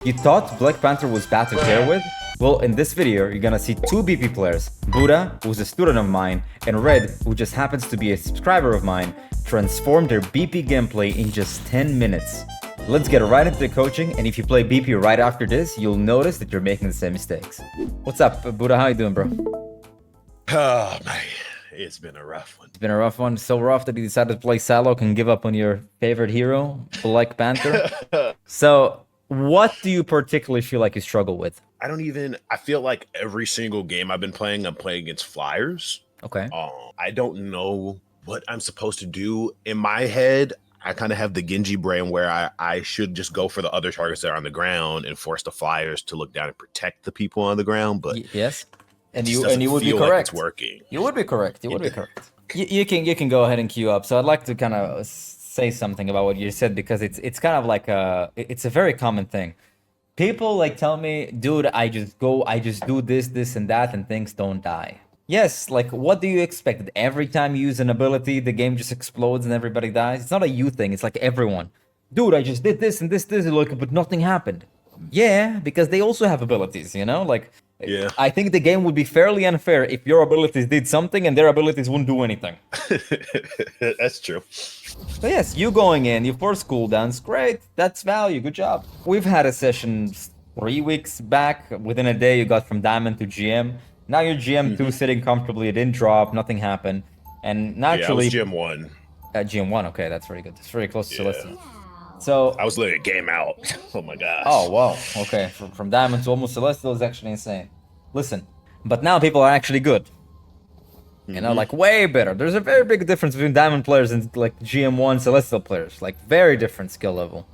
You thought Black Panther was bad to pair with? Well, in this video, you're gonna see two BP players, Buddha, who's a student of mine, and Red, who just happens to be a subscriber of mine, transform their BP gameplay in just 10 minutes. Let's get right into the coaching, and if you play BP right after this, you'll notice that you're making the same mistakes. What's up, Buddha? How you doing, bro? Oh, man. It's been a rough one. It's been a rough one. So rough that you decided to play Salok and give up on your favorite hero, Black Panther. So, what do you particularly feel like you struggle with? I feel like every single game I've been playing, I'm playing against flyers. Okay. I don't know what I'm supposed to do. In my head, I kind of have the Genji brain where I should just go for the other targets that are on the ground and force the flyers to look down and protect the people on the ground. But yes. And you would be like correct. it's working. You would be correct. You would be correct. You can go ahead and queue up. So I'd like to kind of say something about what you said because it's kind of like it's a very common thing. People like tell me, dude, I just do this and that, and things don't die. Yes, like what do you expect? That every time you use an ability, the game just explodes and everybody dies? It's not a you thing. It's like everyone. Dude, I just did this and this, like, but nothing happened. Yeah, because they also have abilities, you know, like. Yeah. I think the game would be fairly unfair if your abilities did something and their abilities wouldn't do anything. That's true. So yes, you going in, you force cooldowns, great, that's value, good job. We've had a session 3 weeks back, within a day you got from Diamond to GM. Now you're GM2 sitting comfortably, it didn't drop, nothing happened. And naturally... Yeah, I was GM1. GM1, okay, that's very good. It's very close to Celestial. So I was literally a game out. Oh my gosh. Oh wow, okay. From Diamond to almost Celestial is actually insane. Listen, but now people are actually good. You know, like way better. There's a very big difference between Diamond players and like GM1 Celestial players. Like very different skill level.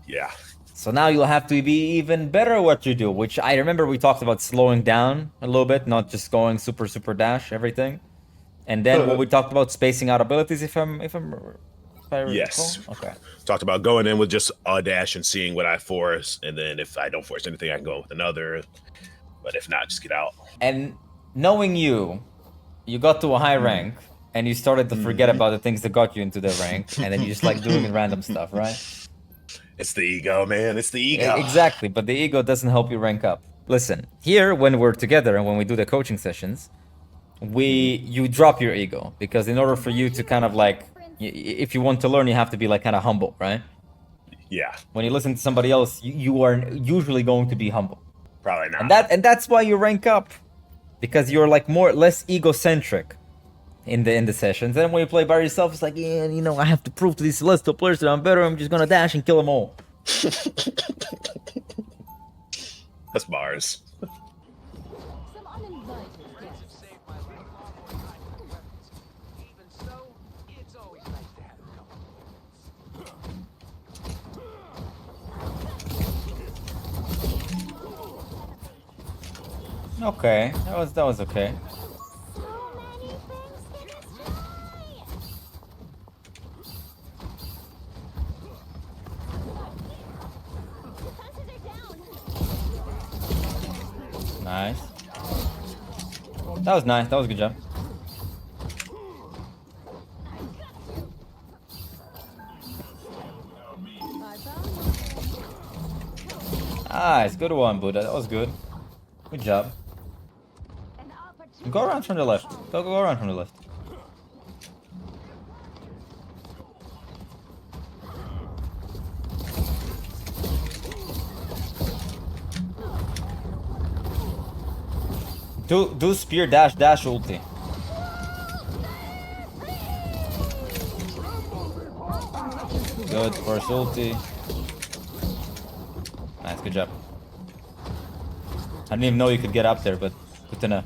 Yeah. So now you'll have to be even better at what you do, which I remember we talked about slowing down a little bit, not just going super dash everything. And then what we talked about spacing out abilities if I Yes. recall? Okay. Talked about going in with just a dash and seeing what I force, and then if I don't force anything, I can go with another. But if not, just get out. And knowing you got to a high rank, and you started to forget about the things that got you into the rank, and then you just like doing random stuff, right? It's the ego, man. It's the ego. Exactly, but the ego doesn't help you rank up. Listen, here when we're together and when we do the coaching sessions, you drop your ego, because in order for you to kind of like, if you want to learn, you have to be like kind of humble, right? Yeah. When you listen to somebody else, you are usually going to be humble. Probably not. And that's why you rank up, because you're like less egocentric in the sessions. And when you play by yourself, it's like, yeah, you know, I have to prove to these Celestial players that I'm better. I'm just gonna dash and kill them all. That's bars. Okay, that was okay. Nice. That was nice. That was a good job. Nice, good one, Buddha. That was good. Good job. Go around from the left. Go around from the left. Do spear dash ulti. Good first ulti. Nice, good job. I didn't even know you could get up there, but good to know.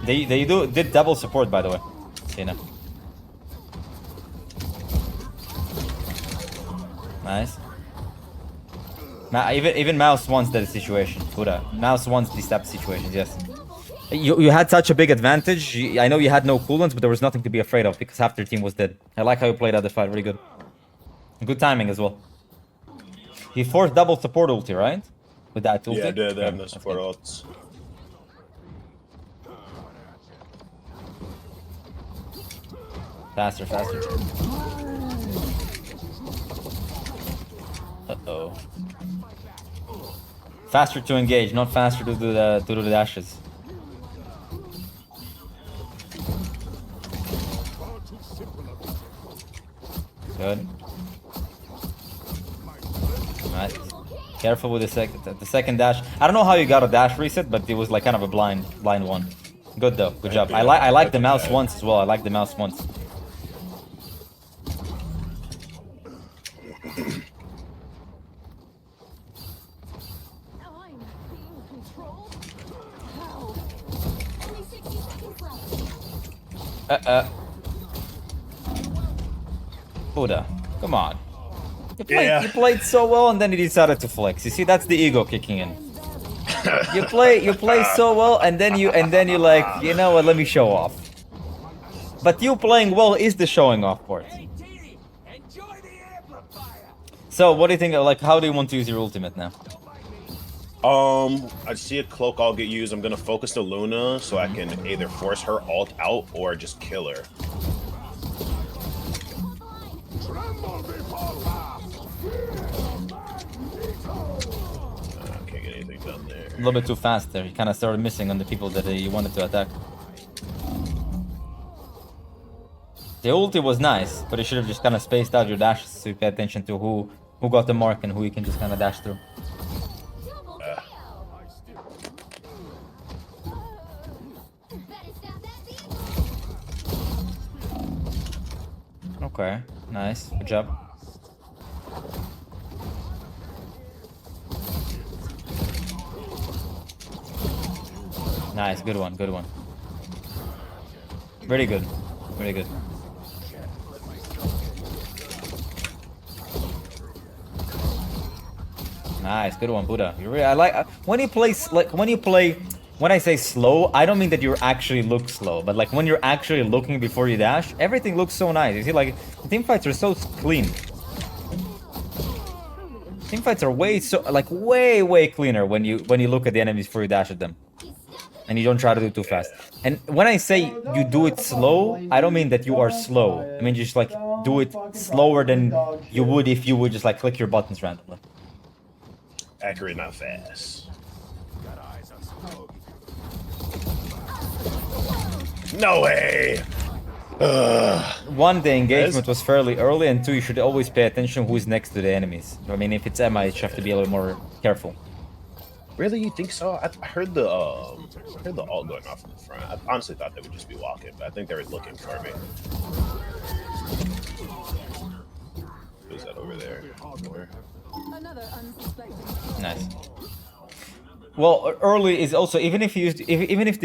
They did double support, by the way. Cena. Nice. Even Mouse wants that situation. Buddha. Mouse wants these type of situations, yes. You had such a big advantage. I know you had no cooldowns, but there was nothing to be afraid of because half their team was dead. I like how you played out the fight, really good. Good timing as well. He forced double support ulti, right? With that ulti? Yeah, they have no support ults. Faster. Uh-oh. Faster to engage, not faster to do the dashes. Good. Nice. Careful with the second dash. I don't know how you got a dash reset, but it was like kind of a blind one. Good though. Good job. I like the mouse once as well. I like the mouse once. Buddha, come on. You played so well and then you decided to flex. You see, that's the ego kicking in. You play so well and then you like, you know what, let me show off. But you playing well is the showing off part. So what do you think, like, how do you want to use your ultimate now? I see a cloak I'll get used. I'm gonna focus the Luna so I can either force her ult out or just kill her. Can't get anything done there. A little bit too fast there. You kind of started missing on the people that you wanted to attack. The ulti was nice, but you should have just kind of spaced out your dashes so you pay attention to who got the mark and who you can just kind of dash through. Okay, nice. Good job. Nice, good one, good one. Very good, very good. Nice, good one, Buddha. You really, I like when you play when I say slow, I don't mean that you actually look slow, but like when you're actually looking before you dash, everything looks so nice. You see, like team fights are so clean. Team fights are way cleaner when you look at the enemies before you dash at them, and you don't try to do it too fast. And when I say you do it slow, I don't mean that you are slow. I mean just like do it slower than you would if you would just like click your buttons randomly. Accurate, not fast. No way! One, the engagement was fairly early, and two, you should always pay attention who is next to the enemies. I mean, if it's Emma, you have to be a little more careful. Really, you think so? I heard the ult going off in the front. I honestly thought they would just be walking, but I think they were looking for me. Who's that over there? Nice. Well, early is also even if they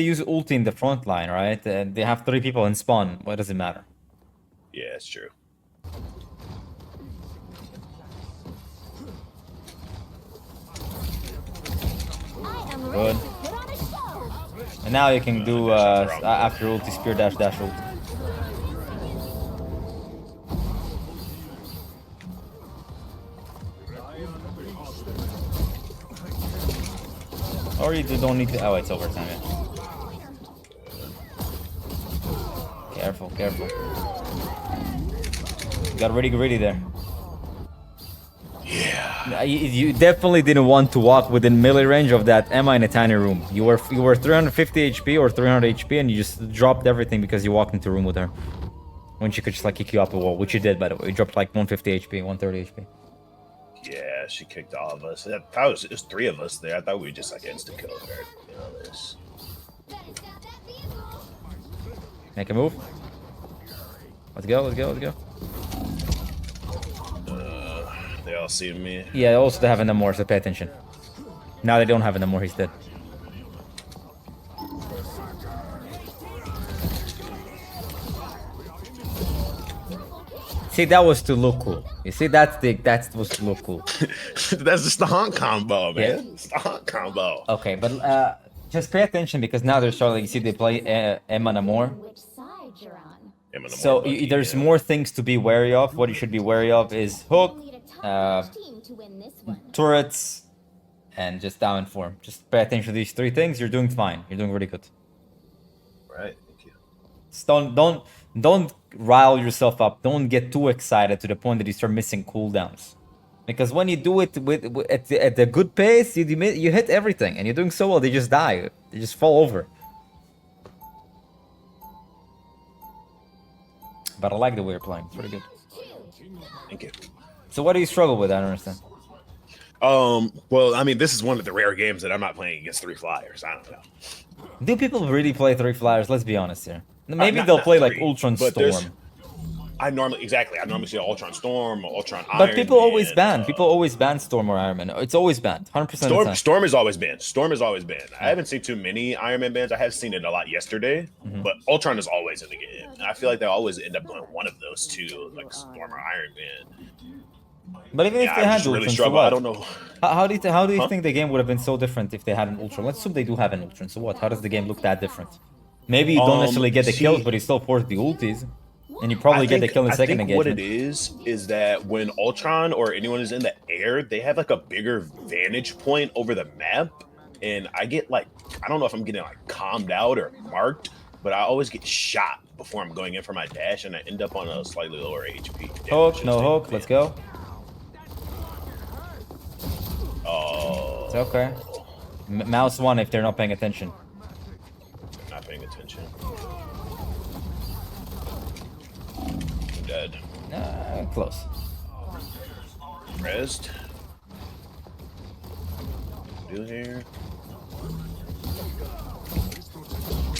use ulti in the front line, right? They have 3 people in spawn. What does it matter? Yeah, it's true. Good. And now you can do after ulti spear dash ult. Or you don't need to. Oh, it's overtime. Yeah. Careful, careful. You got really greedy there. Yeah. You definitely didn't want to walk within melee range of that Emma in a tiny room. You were 350 HP or 300 HP, and you just dropped everything because you walked into a room with her. When she could just like kick you up a wall, which you did, by the way. You dropped like 150 HP, 130 HP. Yeah, she kicked all of us. I thought it was 3 of us there. I thought we just like insta killed her. You know this. Make a move. Let's go, let's go, let's go. They all see me. Yeah, also they have enough more, so pay attention. Now they don't have enough more, he's dead. See, that was to look cool. You see, that was to look cool. That's just the honk combo, man. Yeah. It's the honk combo. Okay, but just pay attention because now they're starting. You see, they play Emma Namor. So there's more things to be wary of. What you should be wary of is hook, turrets, and just down form. Just pay attention to these 3 things. You're doing fine. You're doing really good. Right. Thank you. Just don't rile yourself up. Don't get too excited to the point that you start missing cooldowns. Because when you do it at the good pace, you hit everything, and you're doing so well, they just die. They just fall over. But I like the way you're playing. It's pretty good. Thank you. So what do you struggle with? I don't understand. Well, I mean, this is one of the rare games that I'm not playing against 3 flyers. I don't know. Do people really play 3 flyers? Let's be honest here. Maybe Not- they'll not play three, like Ultron but there's- Storm. I normally see Ultron Storm, Ultron Iron. But people always Man, ban. People always ban Storm or Iron Man. It's always banned, 100% of the time. Storm has always been. Storm has always been. I haven't seen too many Iron Man bans. I have seen it a lot yesterday, but Ultron is always in the game. And I feel like they always end up going one of those two, like Storm or Iron Man. But even if they had Ultron, so what? I don't know. How do you think the game would have been so different if they had an Ultron? Let's assume they do have an Ultron. So what? How does the game look that different? Maybe you don't necessarily get the kills, but you still force the ultis. And you probably get the kill in the second engagement. What it is that when Ultron or anyone is in the air, they have like a bigger vantage point over the map. And I get like, I don't know if I'm getting like calmed out or marked, but I always get shot before I'm going in for my dash, and I end up on a slightly lower HP. Hook, no hook, let's go. Oh. It's okay. Mouse 1 if they're not paying attention. Not paying attention. I'm dead. Close. Rest. Do here.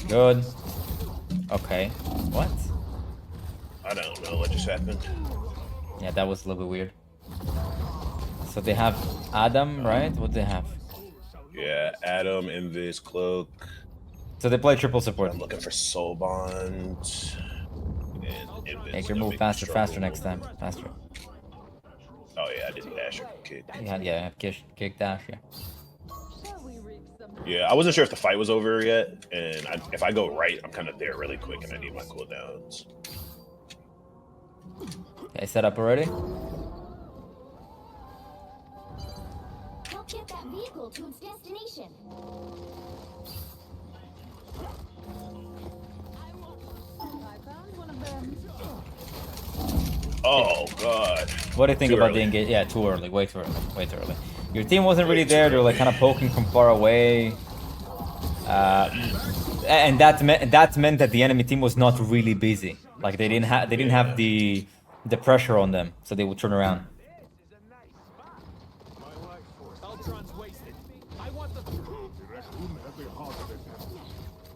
Good. Okay. What? I don't know what just happened. Yeah, that was a little bit weird. So they have Adam, right? What do they have? Yeah, Adam, Invis, Cloak. So they play triple support. I'm looking for Soul Bond. And Invis. Make your move faster next time. Faster. Oh yeah, I didn't dash or kick. Yeah, kick dash, yeah. Yeah, I wasn't sure if the fight was over yet, and if I go right, I'm kind of there really quick, and I need my cooldowns. Okay, set up already? Help get that vehicle to its destination. Oh god. What do you think Too about early. the engage? Yeah, too early, way too early, way too early. Your team wasn't really there. They were like kind of poking from far away, and that meant that the enemy team was not really busy. Like they didn't have the pressure on them, so they would turn around.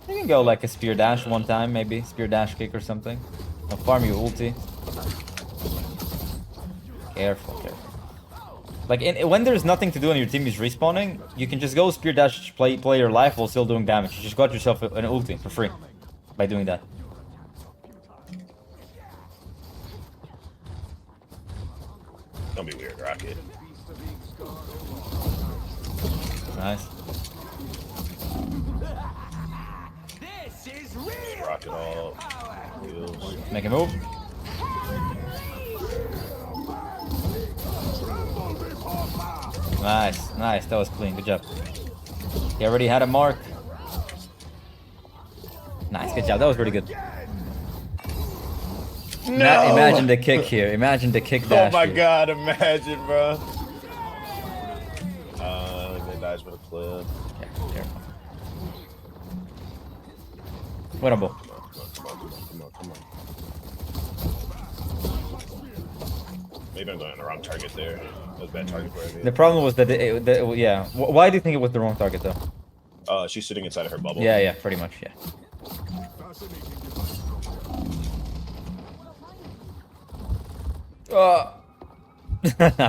You can go like a spear dash one time, maybe spear dash kick or something. I'll farm your ulti. Careful. Like when there's nothing to do and your team is respawning, you can just go spear dash, play your life while still doing damage. You just got yourself an ulti for free by doing that. Don't be weird, Rocket. Nice. Rocket all. Heals. Make a move. Nice. That was clean. Good job. He already had a mark. Nice. Good job. That was pretty good. Imagine the kick here. Imagine the kick dash. Oh my here. god, imagine, bro. They dies with a clip. Careful. Winnable. Come on. Maybe I'm going on the wrong target there. That was a bad target for me. The problem was that yeah. Why do you think it was the wrong target though? She's sitting inside of her bubble. Yeah, pretty much, yeah.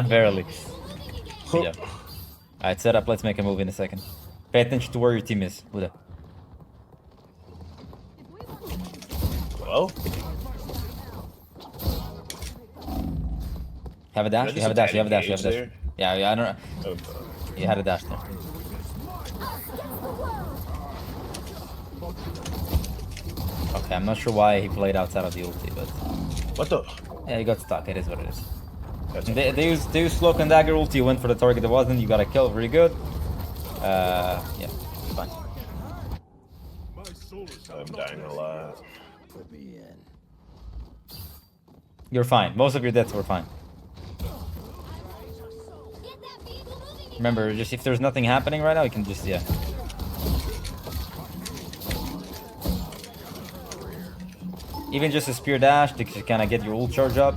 Barely. Yeah. Alright, set up. Let's make a move in a second. Pay attention to where your team is, Buddha. Hello? Have a dash? You have a dash, you have a dash, you have a dash. There? Yeah, I don't know. Oh, You had a dash there. Okay, I'm not sure why he played outside of the ulti, but what the? yeah, he got stuck. It is what it is. That's They used cloak and dagger ulti. You went for the target that wasn't. You got a kill. Very good. Yeah, fine. I'm dying a lot. You're fine. Most of your deaths were fine. Remember, just if there's nothing happening right now, you can just, yeah. Even just a spear dash to kind of get your ult charge up.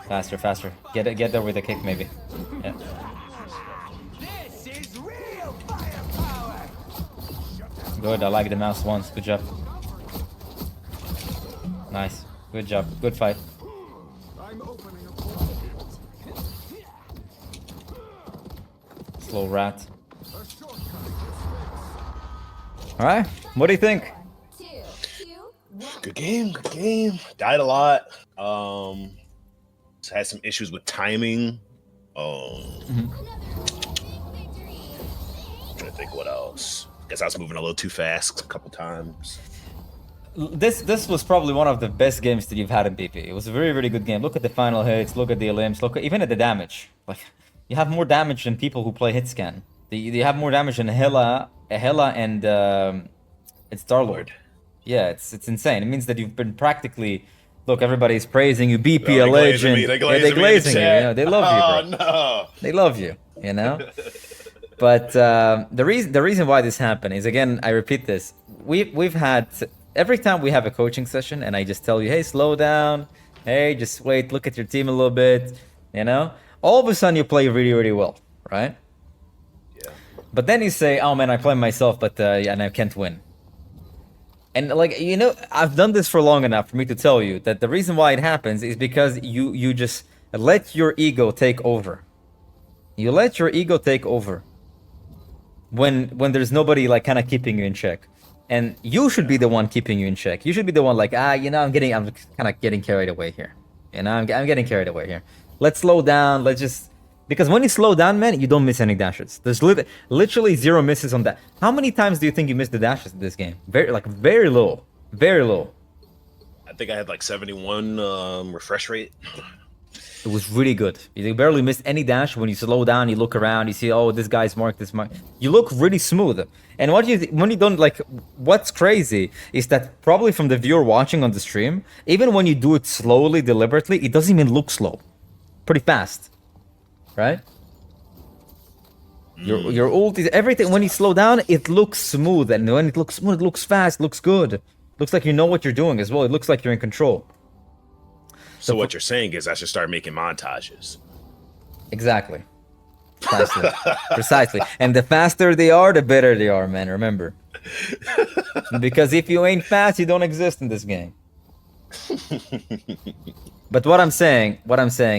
Faster, faster. Get there with a kick, maybe. Yeah. Good, I like the mouse once. Good job. Nice. Good job. Good fight. Slow rat. Alright, what do you think? 2, 2, 1. Good game, good game. Died a lot. Had some issues with timing. Another big victory. Trying to think what else. Guess I was moving a little too fast a couple times. This was probably one of the best games that you've had in BP. It was a very, very good game. Look at the final hits, look at the limbs, look at, even at the damage. Like, you have more damage than people who play hit scan. You have more damage than Hela and Star-Lord. Yeah, it's insane. It means that you've been practically... Look, everybody's praising you, BP, a legend. They're They're glazing you. You know, they love you, bro. Oh, no. They love you, you know? But the reason why this happened is, again, I repeat this. We've had... Every time we have a coaching session and I just tell you, hey, slow down. Hey, just wait, look at your team a little bit, you know? All of a sudden you play really, really well, right? Yeah. But then you say, oh man, I play myself, but and I can't win. And like, you know, I've done this for long enough for me to tell you that the reason why it happens is because you just let your ego take over. You let your ego take over when there's nobody like kind of keeping you in check. And you should be the one keeping you in check. You should be the one like, you know, I'm kind of getting carried away here. You know, I'm getting carried away here. Let's slow down. Let's just... Because when you slow down, man, you don't miss any dashes. There's literally 0 misses on that. How many times do you think you missed the dashes in this game? Very low. Very low. I think I had like 71 refresh rate. It was really good. You barely missed any dash. When you slow down, you look around, you see, oh, this guy's marked, this marked. You look really smooth. And when you don't like, what's crazy is that probably from the viewer watching on the stream, even when you do it slowly, deliberately, it doesn't even look slow. Pretty fast, right? Your ult is everything. When you slow down, it looks smooth, and when it looks smooth, it looks fast, looks good. Looks like you know what you're doing as well. It looks like you're in control. So what you're saying is I should start making montages. Exactly. Precisely. Precisely. And the faster they are, the better they are, man. Remember. Because if you ain't fast, you don't exist in this game. But what I'm saying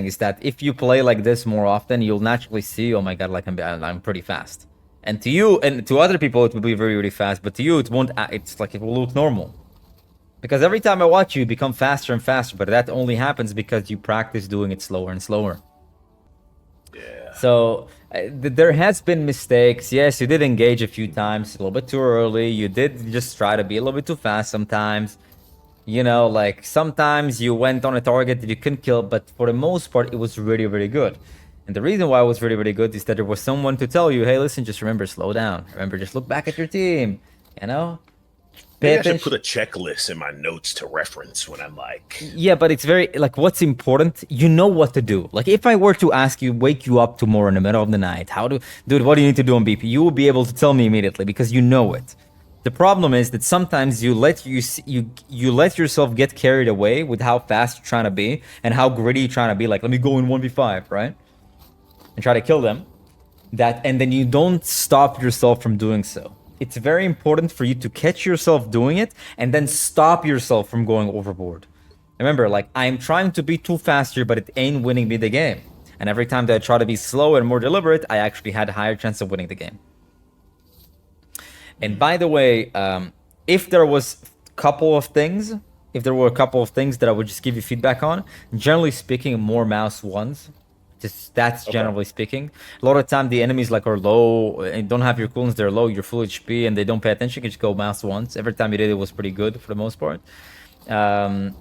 is that if you play like this more often, you'll naturally see, oh my god, like I'm pretty fast. And to you and to other people, it will be very, really fast. But to you, it won't. It's like it will look normal. Because every time I watch you, become faster and faster. But that only happens because you practice doing it slower and slower. Yeah. So there has been mistakes. Yes, you did engage a few times, a little bit too early. You did just try to be a little bit too fast sometimes. You know, like sometimes you went on a target that you couldn't kill, but for the most part, it was really, really good. And the reason why it was really, really good is that there was someone to tell you, hey, listen, just remember, slow down. Remember, just look back at your team, you know? Maybe I should put a checklist in my notes to reference when I'm like... Yeah, but it's very, like, what's important, you know what to do. Like, if I were to ask you, wake you up tomorrow in the middle of the night, dude, what do you need to do on BP? You will be able to tell me immediately because you know it. The problem is that sometimes you let yourself get carried away with how fast you're trying to be and how gritty you're trying to be. Like, let me go in 1v5, right? And try to kill them. And then you don't stop yourself from doing so. It's very important for you to catch yourself doing it and then stop yourself from going overboard. Remember, like, I'm trying to be too fast here, but it ain't winning me the game. And every time that I try to be slow and more deliberate, I actually had a higher chance of winning the game. And by the way, if there were a couple of things that I would just give you feedback on, generally speaking, more mouse ones. That's generally speaking. A lot of time the enemies like are low and don't have your cooldowns, they're low, you're full HP and they don't pay attention, you just go mouse once. Every time you did it was pretty good for the most part. And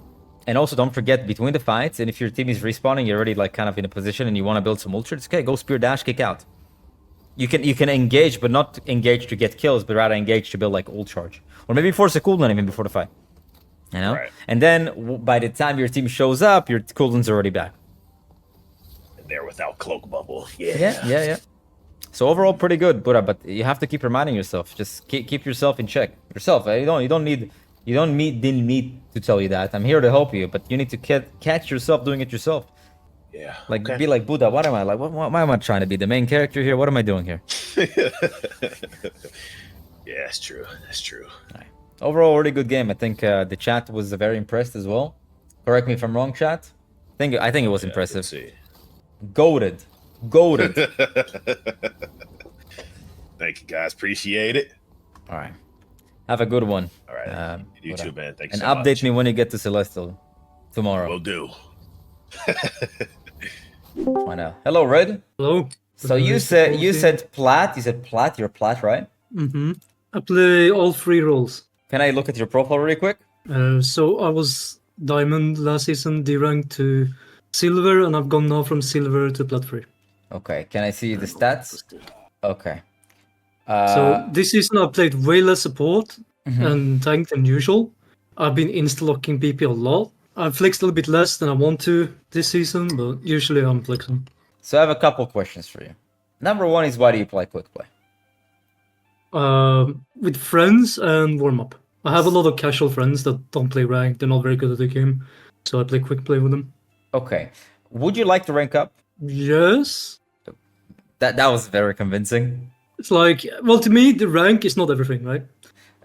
also don't forget between the fights, and if your team is respawning, you're already like kind of in a position and you want to build some ultra, it's okay, go spear dash, kick out. You can engage, but not engage to get kills, but rather engage to build like ult charge. Or maybe force a cooldown even before the fight. You know? Right. And then by the time your team shows up, your cooldowns are already back. there without cloak bubble. Yeah. So overall, pretty good, Buddha. But you have to keep reminding yourself. Just keep yourself in check. Yourself. Didn't need to tell you that. I'm here to help you, but you need to catch yourself doing it yourself. Yeah. Like okay. be like Buddha. What am I like? Why am I trying to be the main character here? What am I doing here? Yeah, that's true. That's true. Right. Overall, really good game. I think the chat was very impressed as well. Correct me if I'm wrong, chat. I think it was impressive. Goated. Thank you, guys. Appreciate it. All right. Have a good one. All right. You too, man. Thanks and so much. And update me when you get to Celestial tomorrow. Will do. Why now? Hello, Red. Hello. So you said plat. You said plat. You're plat, right? Mm-hmm. I play all 3 roles. Can I look at your profile really quick? So I was diamond last season, D-rank to silver, and I've gone now from silver to plat 3. Okay. Can I see the stats? Okay. So this season I played way less support and tank than usual. I've been insta-locking BP a lot. I've flexed a little bit less than I want to this season, but usually I'm flexing. So I have a couple questions for you. Number one is, why do you play quick play? With friends and warm-up. I have a lot of casual friends that don't play rank. They're not very good at the game, so I play quick play with them. Okay. Would you like to rank up? Yes. That was very convincing. It's like, well, to me, the rank is not everything, right?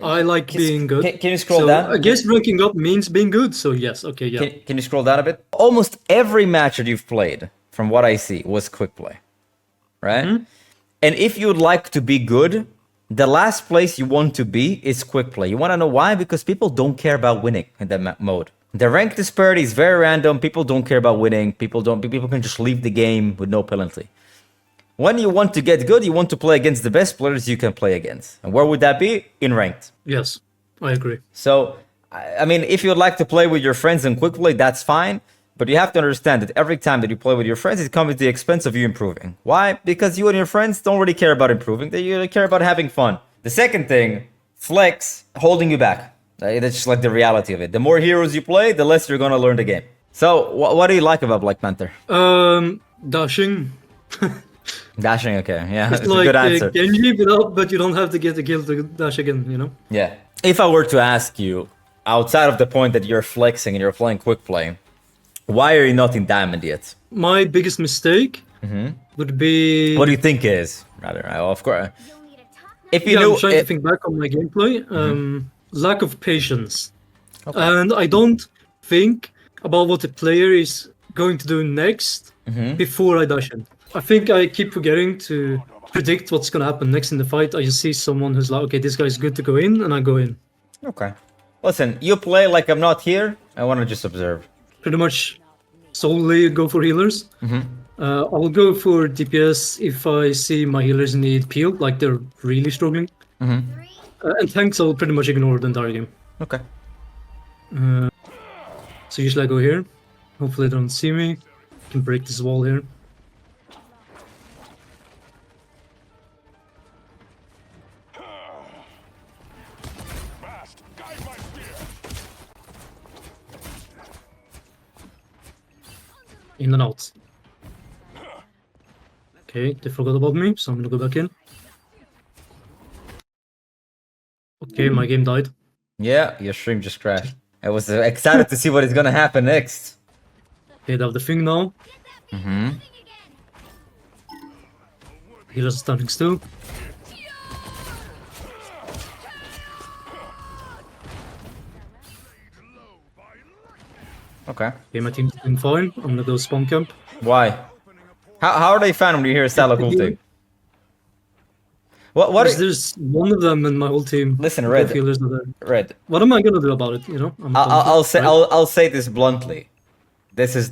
I like being good. Can you scroll so down? I guess ranking up means being good, so yes, okay, yeah. Can you scroll down a bit? Almost every match that you've played, from what I see, was quick play, right? Mm-hmm. And if you'd like to be good, the last place you want to be is quick play. You want to know why? Because people don't care about winning in that mode. The rank disparity is very random. People don't care about winning. People can just leave the game with no penalty. When you want to get good, you want to play against the best players you can play against. And where would that be? In ranked. Yes, I agree. So, I mean, if you'd like to play with your friends in quick play, that's fine. But you have to understand that every time that you play with your friends, it comes at the expense of you improving. Why? Because you and your friends don't really care about improving. They really care about having fun. The second thing, flex, holding you back. That's just like the reality of it. The more heroes you play, the less you're going to learn the game. So, what do you like about Black Panther? Dashing. Dashing, okay. Yeah, it's it's like a good answer. Genji, but you don't have to get the kill to dash again, you know? Yeah. If I were to ask you, outside of the point that you're flexing and you're playing quick play, why are you not in Diamond yet? My biggest mistake would be... What do you think is? Rather, of course. If you I'm trying to think back on my gameplay. Lack of patience. Okay. And I don't think about what the player is going to do next before I dash in. I think I keep forgetting to predict what's going to happen next in the fight. I just see someone who's like, okay, this guy's good to go in, and I go in. Okay. Listen, you play like I'm not here. I want to just observe. Pretty much solely go for healers. I'll go for DPS if I see my healers need peel, like they're really struggling. And tanks I'll pretty much ignore the entire game. Okay. So usually I go here. Hopefully they don't see me. I can break this wall here. In and out. Okay, they forgot about me, so I'm gonna go back in. Okay, my game died. Yeah, your stream just crashed. I was excited to see what is gonna happen next. Okay, they have the thing now. Healers are standing still. Okay. Okay, my team's doing fine. I'm gonna go spawn camp. Why? How are they fan when you hear Salah ulting? What Because there's one of them in my whole team. Listen, Red. Healers that are... Red. What am I gonna do about it? You know, I'll say this bluntly. This is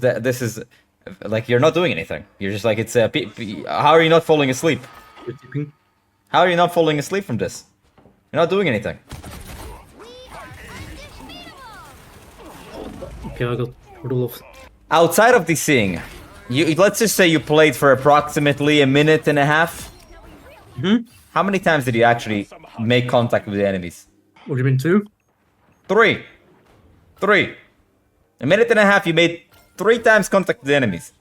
like you're not doing anything. You're just like it's how are you not falling asleep? How are you not falling asleep from this? You're not doing anything. Okay, I got Rudolph. Outside of this thing, let's just say you played for approximately a minute and a half. How many times did you actually make contact with the enemies? What do you mean, 2? 3. A minute and a half, you made 3 times contact with the enemies.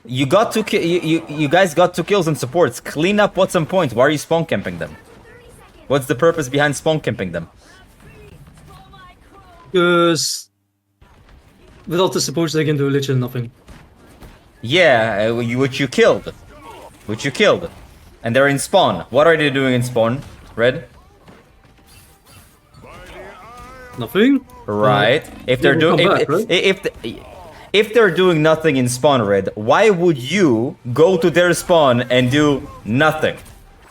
You got you guys got 2 kills on supports. Clean up what's on point. Why are you spawn camping them? What's the purpose behind spawn camping them? Because without the supports, they can do literally nothing. Yeah, which you killed. Which you killed. And they're in spawn. What are they doing in spawn? Red? Nothing. Right. If they're will doing come back, right? if they're doing nothing in spawn, Red, why would you go to their spawn and do nothing?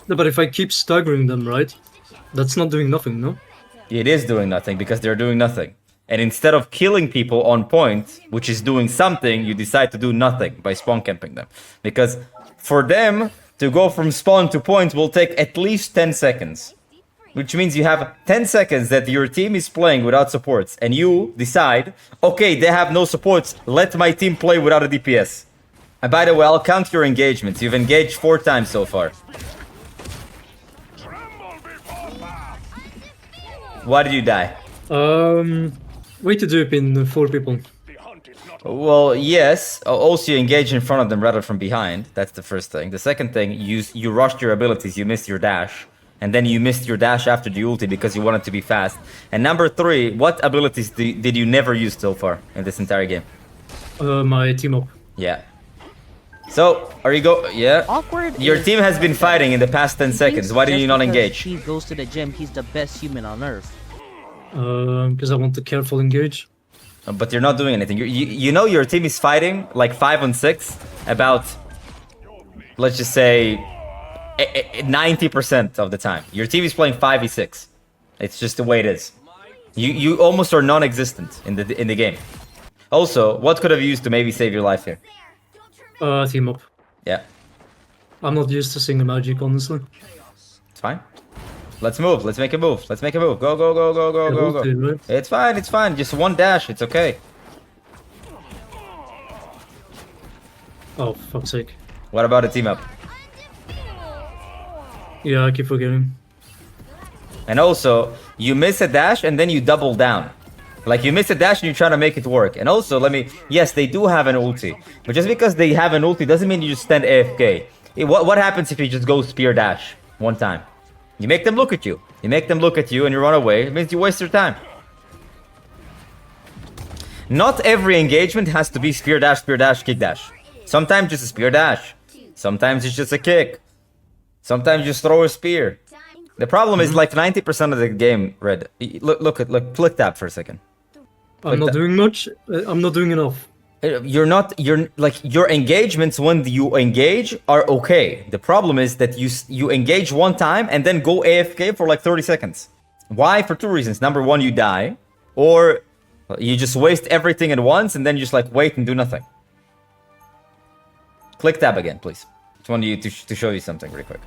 No, but if I keep staggering them, right? That's not doing nothing, no? It is doing nothing because they're doing nothing. And instead of killing people on point, which is doing something, you decide to do nothing by spawn camping them. Because for them to go from spawn to point will take at least 10 seconds. Which means you have 10 seconds that your team is playing without supports. And you decide, okay, they have no supports. Let my team play without a DPS. And by the way, I'll count your engagements. You've engaged 4 times so far. Why did you die? Way to dupe in 4 people. Well, yes. Also, you engage in front of them rather from behind. That's the first thing. The second thing, you rushed your abilities. You missed your dash. And then you missed your dash after the ulti because you wanted to be fast. And number 3, what abilities did you never use so far in this entire game? My team up. Yeah. So, are you yeah? Awkward. Your is- team has been fighting in the past 10 seconds. Why did Just you not because engage? He goes to the gym. He's the best human on earth. Because I want to careful engage. But you're not doing anything. You know your team is fighting like 5 on 6 about, let's just say, 90% of the time. Your team is playing 5v6. It's just the way it is. You almost are non-existent in the game. Also, what could have you used to maybe save your life here? Team up. Yeah, I'm not used to single magic, honestly. it's fine. Let's move. Let's make a move. Let's make a move. Go, go, go, go, go, go, go. Ulti, right? It's fine. It's fine. Just one dash. It's okay. Oh, fuck's sake. What about a team up? Yeah, I keep forgetting. And also, you miss a dash and then you double down. Like, you miss a dash and you try to make it work. And also, yes, they do have an ulti. But just because they have an ulti doesn't mean you just stand AFK. What happens if you just go spear dash one time? You make them look at you. You make them look at you and you run away. It means you waste your time. Not every engagement has to be spear dash, kick dash. Sometimes just a spear dash. Sometimes it's just a kick. Sometimes you just throw a spear. The problem is like 90% of the game, Red. Look, click tab for a second. I'm not doing much. I'm not doing enough. You're like, your engagements when you engage are okay. The problem is that you engage one time and then go AFK for like 30 seconds. Why? For 2 reasons. Number 1, you die. Or you just waste everything at once and then you just like wait and do nothing. Click tab again, please. Just wanted you to show you something really quick.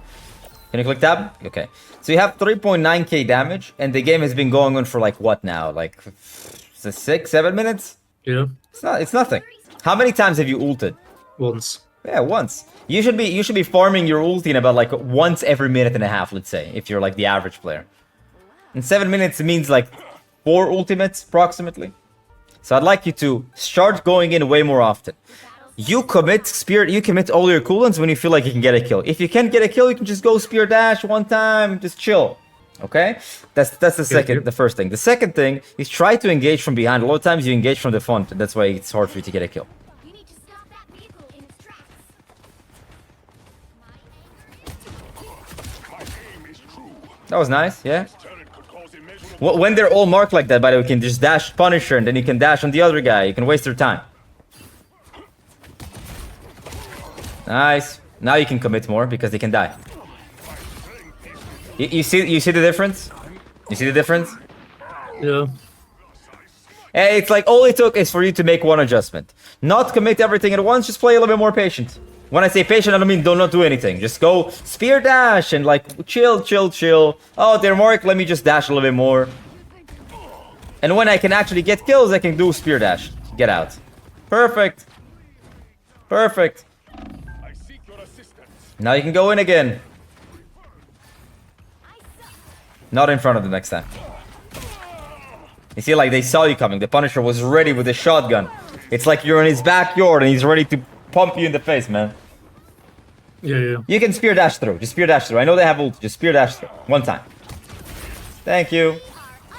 Can you click tab? Okay. So you have 3.9k damage and the game has been going on for like what now? Like 6-7 minutes? Yeah, It's nothing. How many times have you ulted? once. Yeah, once. You should be farming your ulti in about like once every minute and a half, let's say, if you're like the average player. And 7 minutes means like 4 ultimates approximately. So I'd like you to start going in way more often. You commit all your cooldowns when you feel like you can get a kill. If you can't get a kill, you can just go spear dash one time, just chill. Okay? That's the first thing. The second thing is try to engage from behind. A lot of times you engage from the front, and that's why it's hard for you to get a kill. You need to stop that vehicle in its tracks. That was nice, yeah? When they're all marked like that, by the way, you can just dash Punisher, and then you can dash on the other guy. You can waste your time. Nice. Now you can commit more, because they can die. You see the difference? You see the difference? Yeah. It's like all it took is for you to make one adjustment. Not commit everything at once, just play a little bit more patient. When I say patient, I don't mean do not do anything. Just go spear dash and like chill. Oh, they're marked, let me just dash a little bit more. And when I can actually get kills, I can do spear dash. Get out. Perfect. Perfect. Now you can go in again. Not in front of them next time. You see, like, they saw you coming. The Punisher was ready with a shotgun. It's like you're in his backyard and he's ready to pump you in the face, man. Yeah. You can spear dash through. Just spear dash through. I know they have ult. Just spear dash through. One time. Thank you.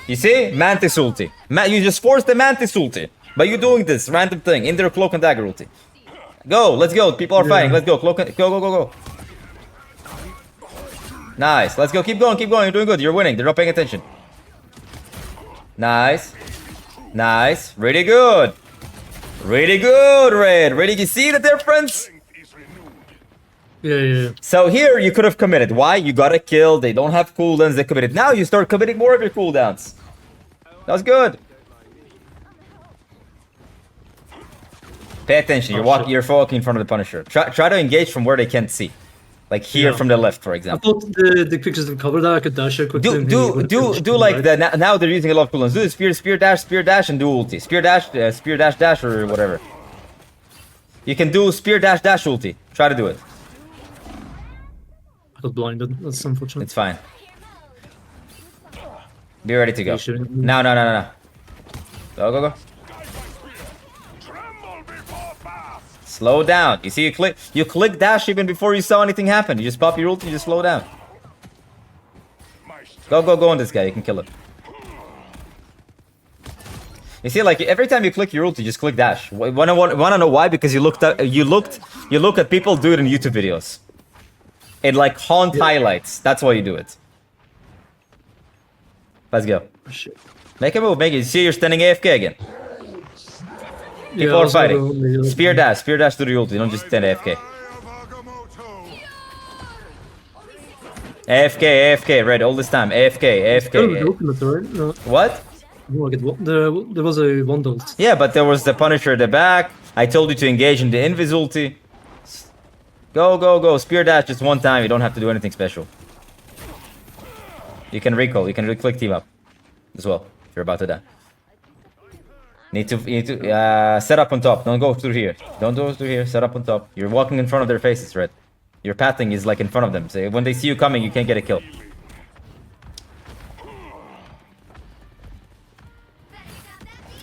You see? Mantis ulti. You just forced the Mantis ulti. By you doing this random thing in their cloak and dagger ulti. Go. Let's go. People are fighting. Let's go. Cloak and... Go. Nice. Let's go. Keep going. You're doing good. You're winning. They're not paying attention. Nice. Really good. Red. Ready to see the difference? Yeah. So here you could have committed. Why? You got a kill. They don't have cooldowns. They committed. Now you start committing more of your cooldowns. That was good. Pay attention. You're walking in front of the Punisher. Try to engage from where they can't see. Like here from the left, for I example. thought the quickest cover that I could dash quickly. Do like that. Now they're using a lot of cooldowns. Do the spear dash, and do ulti. Spear dash, or whatever. You can do spear dash ulti. Try to do it. I got blinded. That's unfortunate. It's fine. Be ready to go. No. Go. Slow down. You see, you click dash even before you saw anything happen. You just pop your ult, you just slow down. Go on this guy. You can kill him. You see, like every time you click your ult, you just click dash. Wanna know why? Because you look at people do it in YouTube videos. It like highlights. That's why you do it. Let's go. Oh, shit. Make a move. Make it. You see, you're standing AFK again. People are fighting. Spear dash to the ult. You don't just stand AFK. AFK, red all this time. AFK. No. What? There was a Wandle. Yeah, but there was the Punisher at the back. I told you to engage in the Invis ulti. Go. Spear dash just one time. You don't have to do anything special. You can recall. You can click team up as well if you're about to die. You need to set up on top. Don't go through here. Don't go through here. Set up on top. You're walking in front of their faces, Red. Your pathing is like in front of them. So when they see you coming, you can't get a kill.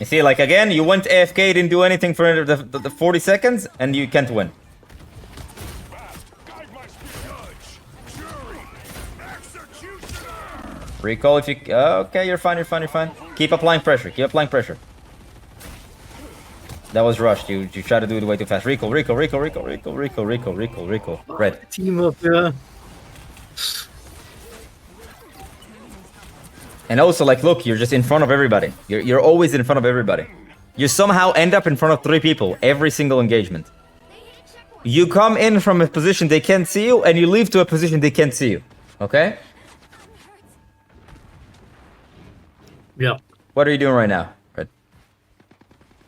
You see, like again, you went AFK, didn't do anything for the 40 seconds, and you can't win. Recall if you... okay, you're fine. Keep applying pressure. That was rushed. You try to do it way too fast. Recall. Red. Team up, yeah. And also, like, look, you're just in front of everybody. You're always in front of everybody. You somehow end up in front of 3 people every single engagement. You come in from a position they can't see you, and you leave to a position they can't see you. Okay? Yeah. What are you doing right now, Red?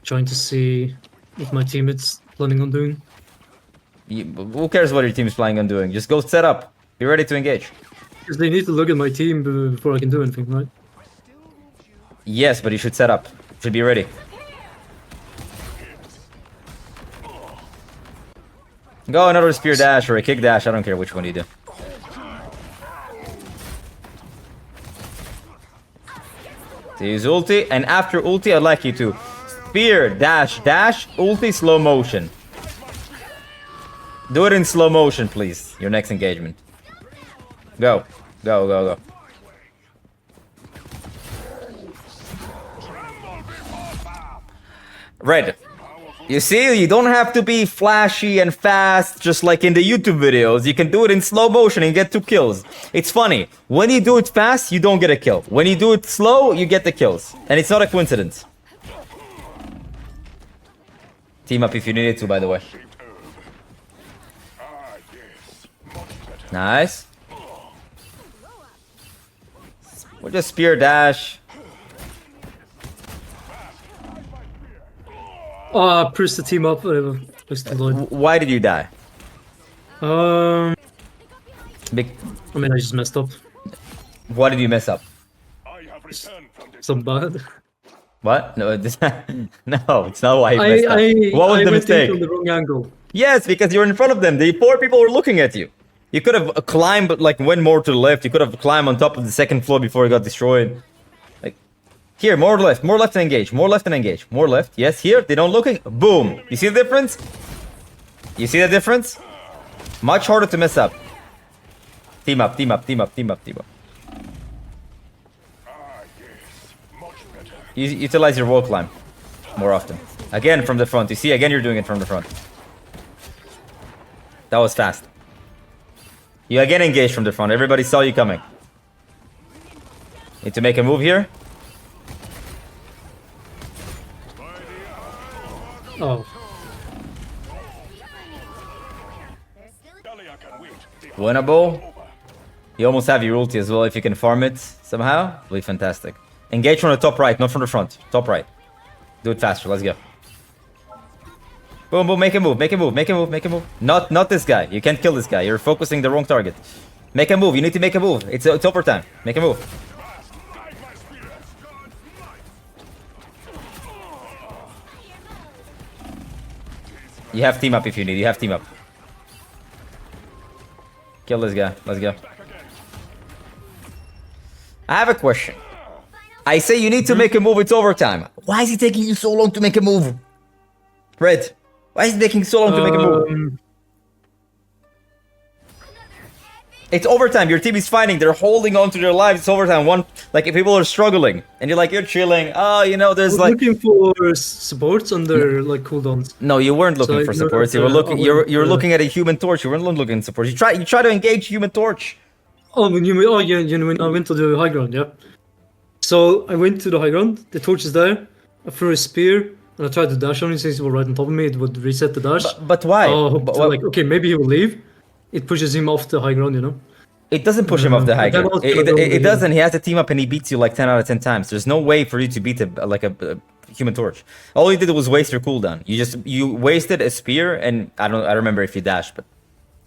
Trying to see what my teammates planning on doing. Who cares what your team is planning on doing? Just go set up. Be ready to engage. Because they need to look at my team before I can do anything, right? Yes, but you should set up. Should be ready. Go another spear dash or a kick dash. I don't care which one you do. So use ulti, and after ulti, I'd like you to spear, dash, ulti, slow motion. Do it in slow motion, please. Your next engagement. Go. Red. You see, you don't have to be flashy and fast just like in the YouTube videos. You can do it in slow motion and get 2 kills. It's funny. When you do it fast, you don't get a kill. When you do it slow, you get the kills. And it's not a coincidence. Team up if you needed to, by the way. Nice. We'll just spear dash. Oh, I pushed the team up, whatever. Why did you die? I mean, I just messed up. What did you mess up? Some bad. What? No, no, it's not why you messed up. What was the mistake? From the wrong angle. Yes, because you're in front of them. The 4 people were looking at you. You could have climbed, like, went more to the left. You could have climbed on top of the 2nd floor before you got destroyed. Like, here, more left and engage. More left. Yes, here, they don't looking. Boom. You see the difference? You see the difference? Much harder to mess up. Team up, team up, team up, team up, team up. Utilize your wall climb more often. Again from the front. You see, again you're doing it from the front. That was fast. You again engaged from the front. Everybody saw you coming. Need to make a move here. Oh. Winnable. You almost have your ulti as well if you can farm it somehow. It'll be fantastic. Engage from the top right, not from the front. Top right. Do it faster. Let's go. Boom, boom. Make a move. Make a move. Make a move. Make a move. Not this guy. You can't kill this guy. You're focusing the wrong target. Make a move. You need to make a move. It's overtime. Make a move. You have team up if you need. You have team up. Kill this guy. Let's go. I have a question. I say you need to make a move. It's overtime. Why is it taking you so long to make a move? Red. Why is it taking so long to make a move? It's overtime. Your team is fighting. They're holding on to their lives. It's overtime. Like if people are struggling and you're like, you're chilling. Oh, you know, there's like looking for supports under like cooldowns. No, you weren't looking for supports. You were looking. You're looking at a human torch. You weren't looking at supports. You try to engage human torch. Oh, when I went to the high ground, yeah. So I went to the high ground. The torch is there. I threw a spear and I tried to dash on it. Since he was right on top of me, it would reset the dash. But why? Like, okay, maybe he will leave. It pushes him off the high ground, you know. It doesn't push him off the high ground. It doesn't. He has to team up and he beats you like 10 out of 10 times. There's no way for you to beat a human torch. All you did was waste your cooldown. You wasted a spear, and I remember if you dashed, but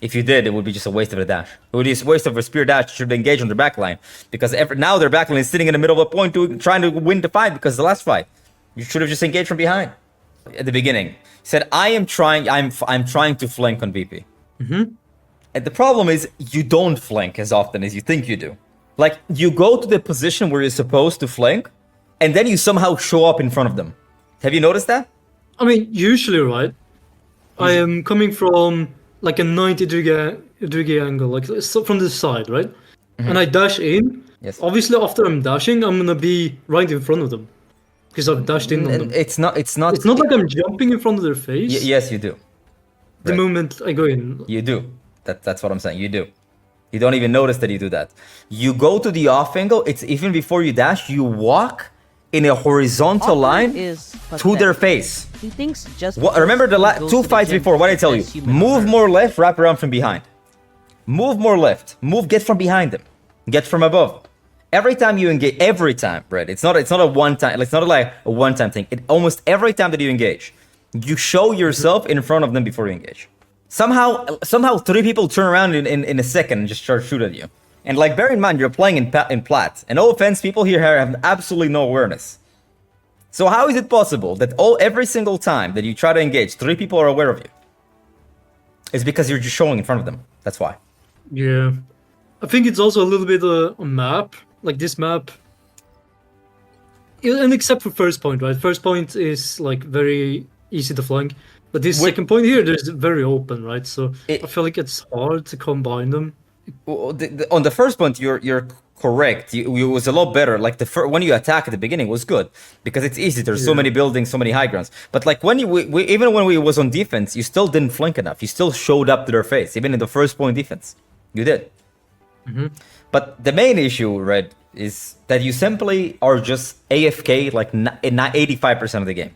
if you did, it would be just a waste of a dash. It would be a waste of a spear dash. You should engage on their backline because now their backline is sitting in the middle of a point trying to win the fight because the last fight. You should have just engaged from behind at the beginning. He said, I'm trying to flank on VP. Mm-hmm. And the problem is you don't flank as often as you think you do. Like, you go to the position where you're supposed to flank, and then you somehow show up in front of them. Have you noticed that? I mean, usually, right? I am coming from like a 90-degree angle, like so from the side, right? Mm-hmm. And I dash in. Yes. Obviously, after I'm dashing, I'm gonna be right in front of them because I've dashed in on them. It's not like I'm jumping in front of their face. Yes, you do. The moment I go in. You do. That's what I'm saying. You do. You don't even notice that you do that. You go to the off angle. It's even before you dash. You walk in a horizontal line to their face. He thinks just. Remember the two fights before? What did I tell you? Move more left, wrap around from behind. Move more left. Get from behind them. Get from above. Every time you engage, every time, Brett. It's not a one time. It's not like a one time thing. Almost every time that you engage, you show yourself in front of them before you engage. Somehow 3 people turn around in a second and just start shoot at you. And like, bear in mind, you're playing in plat. And no offense, people here have absolutely no awareness. So how is it possible that every single time that you try to engage, 3 people are aware of you? It's because you're just showing in front of them. That's why. Yeah. I think it's also a little bit a map. Like this map. And except for first point, right? First point is like very easy to flank. But this second point here, there's very open, right? So I feel like it's hard to combine them. On the first point, you're correct. It was a lot better. Like when you attack at the beginning was good because it's easy. There's so many buildings, so many high grounds. But like when even when we was on defense, you still didn't flank enough. You still showed up to their face, even in the first point defense. You did. Mm-hmm. But the main issue, Red, is that you simply are just AFK like 85% of the game.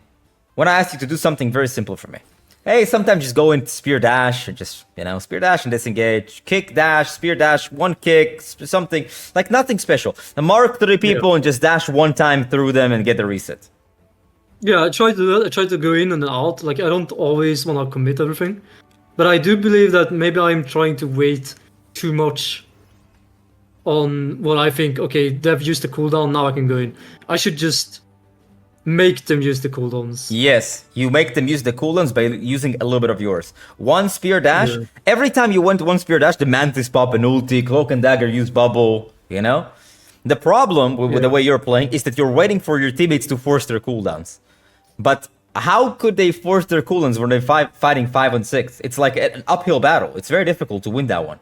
When I ask you to do something very simple for me, hey, sometimes just go into spear dash or just, spear dash and disengage, kick dash, spear dash, one kick, something like nothing special. And mark 3 people and just dash one time through them and get the reset. Yeah, I try to do that. I try to go in and out. Like, I don't always want to commit everything. But I do believe that maybe I'm trying to wait too much on what I think, okay, they've used the cooldown, now I can go in. I should just make them use the cooldowns. Yes, you make them use the cooldowns by using a little bit of yours. One spear dash. Yeah. Every time you went one spear dash, the Mantis pop an ulti, Cloak and Dagger use bubble, The problem with the way you're playing is that you're waiting for your teammates to force their cooldowns. But how could they force their cooldowns when they're fighting 5 on 6? It's like an uphill battle. It's very difficult to win that one.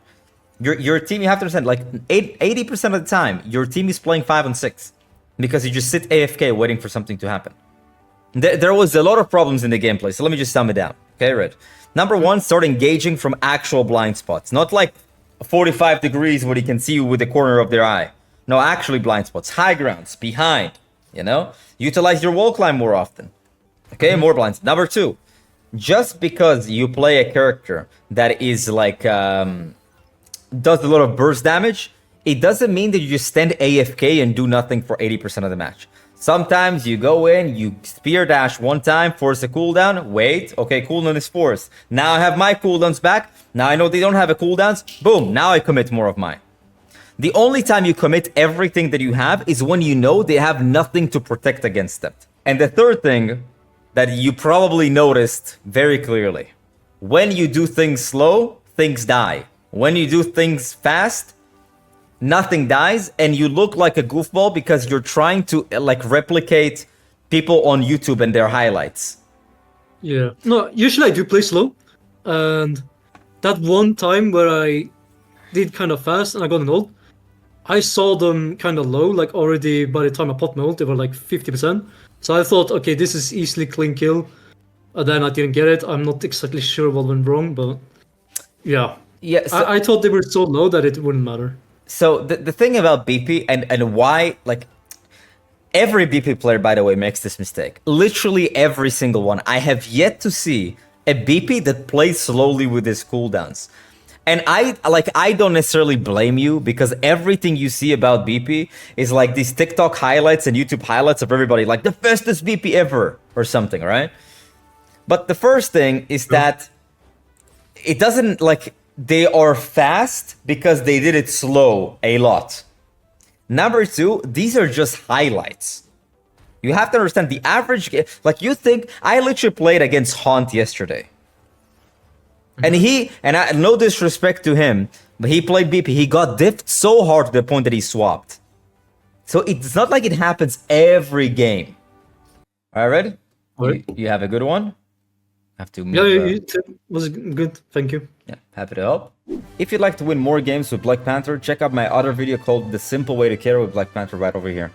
Your team, you have to understand, like 80% of the time, your team is playing 5 on 6 because you just sit AFK waiting for something to happen. There was a lot of problems in the gameplay, so let me just sum it down. Okay, Red. Number one, start engaging from actual blind spots, not like 45 degrees where they can see you with the corner of their eye. No, actually blind spots, high grounds, behind. You know, utilize your wall climb more often. Okay, more blinds. Number two, just because you play a character that is like does a lot of burst damage, it doesn't mean that you just stand AFK and do nothing for 80% of the match. Sometimes you go in, you spear dash one time, force a cooldown, wait, okay, cooldown is forced. Now I have my cooldowns back. Now I know they don't have a cooldowns. Boom, now I commit more of mine. The only time you commit everything that you have is when you know they have nothing to protect against them. And the third thing that you probably noticed very clearly, when you do things slow, things die. When you do things fast, nothing dies, and you look like a goofball because you're trying to like replicate people on YouTube and their highlights. Yeah. No, usually I do play slow. And that one time where I did kind of fast and I got an ult, I saw them kind of low, like already by the time I popped my ult, they were like 50%. So I thought, okay, this is easily clean kill. And then I didn't get it. I'm not exactly sure what went wrong, but yeah. Yeah, so I thought they were so low that it wouldn't matter. So the thing about BP and why, like, every BP player, by the way, makes this mistake. Literally every single one. I have yet to see a BP that plays slowly with his cooldowns. And I don't necessarily blame you because everything you see about BP is like these TikTok highlights and YouTube highlights of everybody, like the fastest BP ever or something, right? But the first thing is that it doesn't like... They are fast because they did it slow a lot. Number two, these are just highlights. You have to understand the average game. Like you think, I literally played against Haunt yesterday. And no disrespect to him, but he played BP. He got diffed so hard to the point that he swapped. So it's not like it happens every game. All right, ready? You have a good one? Have to move, yeah, it was good. Thank you. Yeah, happy to help. If you'd like to win more games with Black Panther, check out my other video called The Simple Way to Carry with Black Panther right over here.